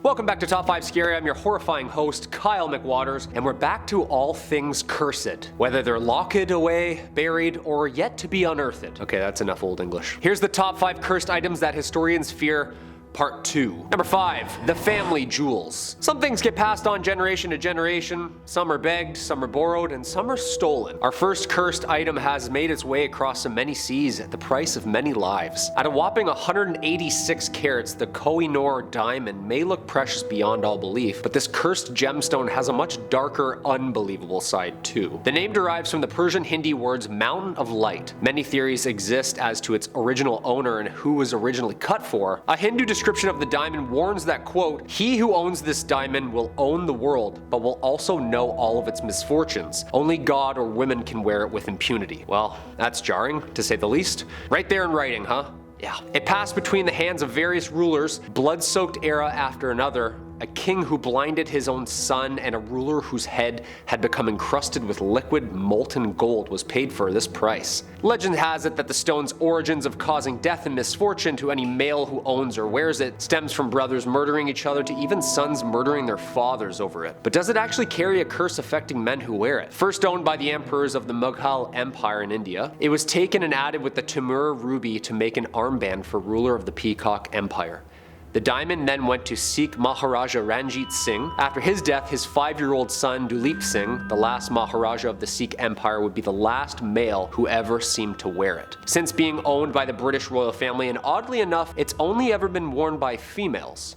Welcome back to Top 5 Scary. I'm your horrifying host, Kyle McWaters, and we're back to all things cursed. Whether they're locked away, buried, or yet to be unearthed. Okay, that's enough Old English. Here's the top 5 cursed items that historians fear. Part 2. Number 5. The family jewels. Some things get passed on generation to generation. Some are begged, some are borrowed, and some are stolen. Our first cursed item has made its way across so many seas at the price of many lives. At a whopping 186 carats, the Koh-i-Noor diamond may look precious beyond all belief, but this cursed gemstone has a much darker, unbelievable side too. The name derives from the Persian Hindi words mountain of light. Many theories exist as to its original owner and who was originally cut for. A Hindu description of the diamond warns that, quote, "He who owns this diamond will own the world, but will also know all of its misfortunes. Only God or women can wear it with impunity." Well, that's jarring, to say the least. Right there in writing, huh? Yeah. It passed between the hands of various rulers, blood-soaked era after another, a king who blinded his own son, and a ruler whose head had become encrusted with liquid molten gold was paid for this price. Legend has it that the stone's origins of causing death and misfortune to any male who owns or wears it stems from brothers murdering each other to even sons murdering their fathers over it. But does it actually carry a curse affecting men who wear it? First owned by the emperors of the Mughal Empire in India, it was taken and added with the Timur ruby to make an armband for ruler of the Peacock Empire. The diamond then went to Sikh Maharaja Ranjit Singh. After his death, his 5-year-old son Duleep Singh, the last Maharaja of the Sikh Empire, would be the last male who ever seemed to wear it. Since being owned by the British royal family, and oddly enough, it's only ever been worn by females.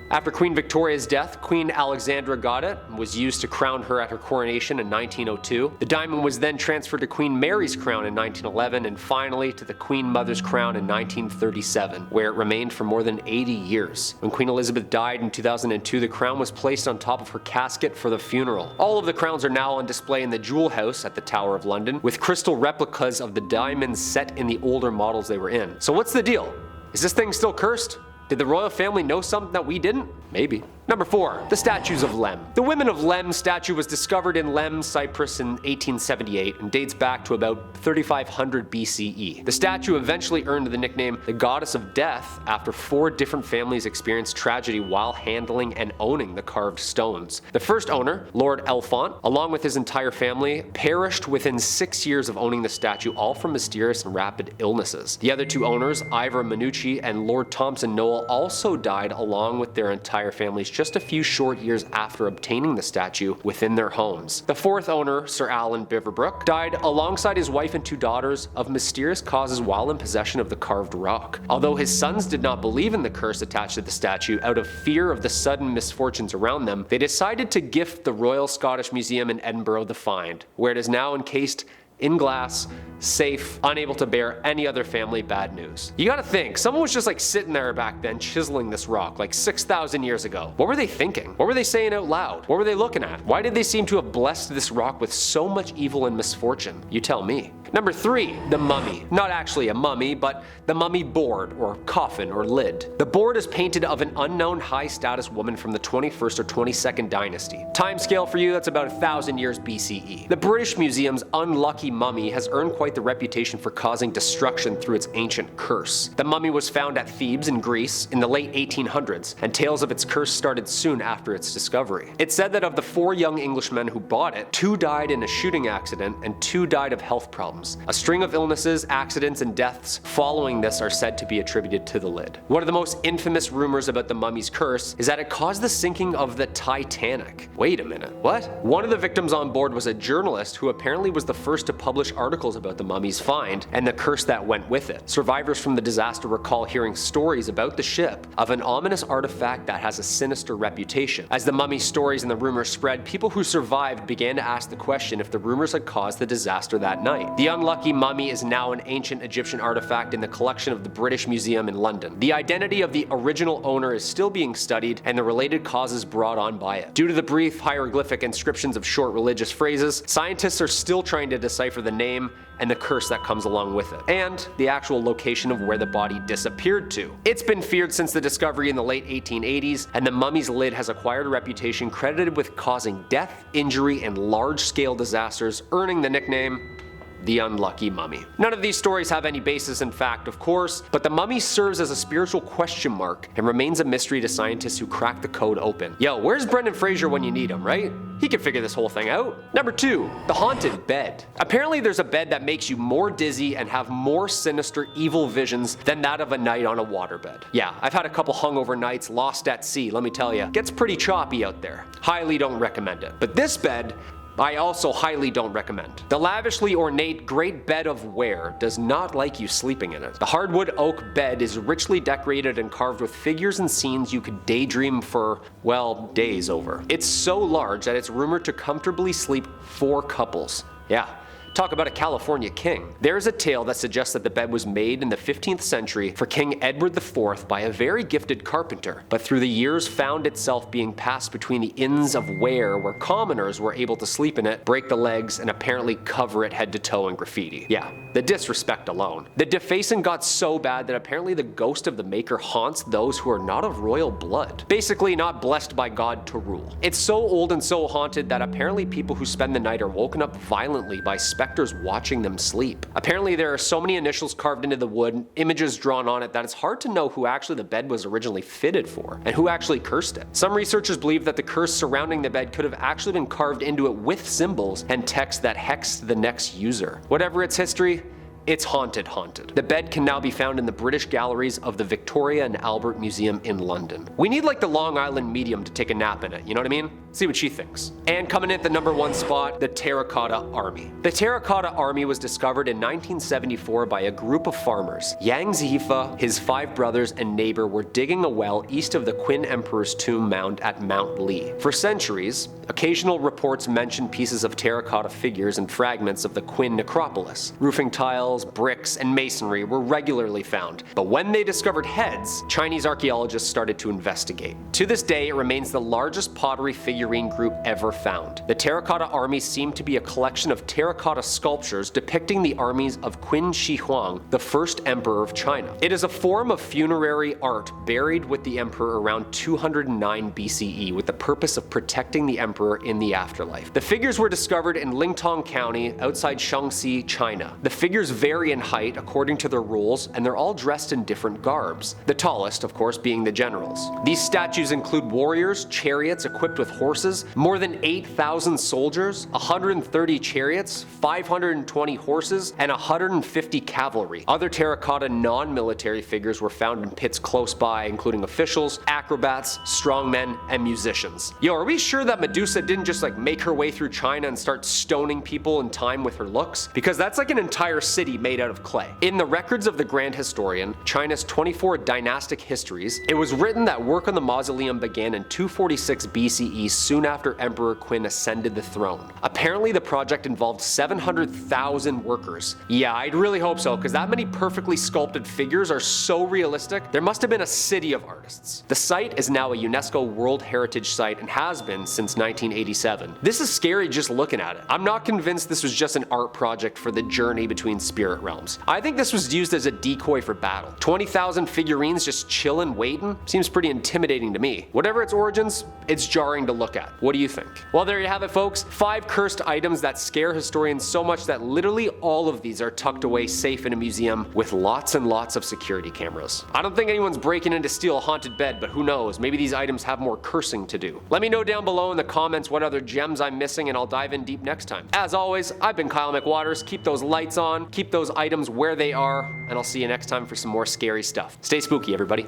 After Queen Victoria's death, Queen Alexandra got it and was used to crown her at her coronation in 1902. The diamond was then transferred to Queen Mary's crown in 1911 and finally to the Queen Mother's crown in 1937, where it remained for more than 80 years. When Queen Elizabeth died in 2002, the crown was placed on top of her casket for the funeral. All of the crowns are now on display in the Jewel House at the Tower of London, with crystal replicas of the diamonds set in the older models they were in. So what's the deal? Is this thing still cursed? Did the royal family know something that we didn't? Maybe. Number 4. The statues of Lemb. The Women of Lemb statue was discovered in Lemb, Cyprus in 1878 and dates back to about 3500 BCE. The statue eventually earned the nickname the Goddess of Death after 4 different families experienced tragedy while handling and owning the carved stones. The first owner, Lord Elfont, along with his entire family, perished within 6 years of owning the statue, all from mysterious and rapid illnesses. The other 2 owners, Ivor Minucci and Lord Thompson Noel, also died along with their entire families just a few short years after obtaining the statue within their homes. The 4th owner, Sir Alan Beaverbrook, died alongside his wife and 2 daughters of mysterious causes while in possession of the carved rock. Although his sons did not believe in the curse attached to the statue, out of fear of the sudden misfortunes around them, they decided to gift the Royal Scottish Museum in Edinburgh the find, where it is now encased in glass, safe, unable to bear any other family bad news. You gotta think, someone was just like sitting there back then chiseling this rock like 6,000 years ago. What were they thinking? What were they saying out loud? What were they looking at? Why did they seem to have blessed this rock with so much evil and misfortune? You tell me. Number 3. The mummy. Not actually a mummy, but the mummy board, or coffin, or lid. The board is painted of an unknown high-status woman from the 21st or 22nd dynasty. Timescale for you, that's about 1,000 years BCE. The British Museum's unlucky mummy has earned quite the reputation for causing destruction through its ancient curse. The mummy was found at Thebes in Greece in the late 1800s, and tales of its curse started soon after its discovery. It's said that of the 4 young Englishmen who bought it, 2 died in a shooting accident and 2 died of health problems. A string of illnesses, accidents, and deaths following this are said to be attributed to the lid. One of the most infamous rumors about the mummy's curse is that it caused the sinking of the Titanic. Wait a minute, what? One of the victims on board was a journalist who apparently was the first to publish articles about the mummy's find and the curse that went with it. Survivors from the disaster recall hearing stories about the ship of an ominous artifact that has a sinister reputation. As the mummy stories and the rumors spread, people who survived began to ask the question if the rumors had caused the disaster that night. The unlucky mummy is now an ancient Egyptian artifact in the collection of the British Museum in London. The identity of the original owner is still being studied and the related causes brought on by it. Due to the brief hieroglyphic inscriptions of short religious phrases, scientists are still trying to decipher the name and the curse that comes along with it, and the actual location of where the body disappeared to. It's been feared since the discovery in the late 1880s, and the mummy's lid has acquired a reputation credited with causing death, injury, and large-scale disasters, earning the nickname the unlucky mummy. None of these stories have any basis in fact, of course, but the mummy serves as a spiritual question mark and remains a mystery to scientists who crack the code open. Yo, where's Brendan Fraser when you need him, right? He can figure this whole thing out. Number 2, the haunted bed. Apparently there's a bed that makes you more dizzy and have more sinister evil visions than that of a night on a waterbed. Yeah, I've had a couple hungover nights lost at sea, let me tell you. Gets pretty choppy out there. Highly don't recommend it. But this bed, I also highly don't recommend. The lavishly ornate great bed of ware does not like you sleeping in it. The hardwood oak bed is richly decorated and carved with figures and scenes you could daydream for, well, days over. It's so large that it's rumored to comfortably sleep 4 couples. Yeah. Talk about a California king. There's a tale that suggests that the bed was made in the 15th century for King Edward IV by a very gifted carpenter, but through the years found itself being passed between the inns of ware where commoners were able to sleep in it, break the legs, and apparently cover it head to toe in graffiti. Yeah, the disrespect alone. The defacing got so bad that apparently the ghost of the maker haunts those who are not of royal blood. Basically not blessed by God to rule. It's so old and so haunted that apparently people who spend the night are woken up violently by specters watching them sleep. Apparently there are so many initials carved into the wood, images drawn on it, that it's hard to know who actually the bed was originally fitted for, and who actually cursed it. Some researchers believe that the curse surrounding the bed could have actually been carved into it with symbols and text that hexed the next user. Whatever its history, it's haunted. The bed can now be found in the British galleries of the Victoria and Albert Museum in London. We need like the Long Island medium to take a nap in it, you know what I mean? See what she thinks. And coming in at the number 1 spot, the Terracotta Army. The Terracotta Army was discovered in 1974 by a group of farmers. Yang Zifa, his 5 brothers, and neighbor were digging a well east of the Qin Emperor's tomb mound at Mount Lee. For centuries, occasional reports mentioned pieces of terracotta figures and fragments of the Qin necropolis. Roofing tiles, bricks, and masonry were regularly found, but when they discovered heads, Chinese archaeologists started to investigate. To this day, it remains the largest pottery figurine group ever found. The Terracotta Army seemed to be a collection of terracotta sculptures depicting the armies of Qin Shi Huang, the first emperor of China. It is a form of funerary art buried with the emperor around 209 BCE with the purpose of protecting the emperor in the afterlife. The figures were discovered in Lingtong County outside Shaanxi, China. The figures vary in height according to their roles, and they're all dressed in different garbs. The tallest, of course, being the generals. These statues include warriors, chariots equipped with horses, more than 8,000 soldiers, 130 chariots, 520 horses, and 150 cavalry. Other terracotta non-military figures were found in pits close by, including officials, acrobats, strongmen, and musicians. Yo, are we sure that Medusa didn't just like make her way through China and start stoning people in time with her looks? Because that's like an entire city made out of clay. In the records of the Grand Historian, China's 24 dynastic histories, it was written that work on the mausoleum began in 246 BCE, soon after Emperor Qin ascended the throne. Apparently the project involved 700,000 workers. Yeah, I'd really hope so, because that many perfectly sculpted figures are so realistic, there must have been a city of artists. The site is now a UNESCO World Heritage Site and has been since 1987. This is scary just looking at it. I'm not convinced this was just an art project for the journey between spirit realms. I think this was used as a decoy for battle. 20,000 figurines just chillin' waiting? Seems pretty intimidating to me. Whatever its origins, it's jarring to look at. What do you think? Well, there you have it, folks. 5 cursed items that scare historians so much that literally all of these are tucked away safe in a museum with lots and lots of security cameras. I don't think anyone's breaking in to steal a haunted bed, but who knows, maybe these items have more cursing to do. Let me know down below in the comments what other gems I'm missing, and I'll dive in deep next time. As always, I've been Kyle McWaters. Keep those lights on, keep those items where they are, and I'll see you next time for some more scary stuff. Stay spooky, everybody.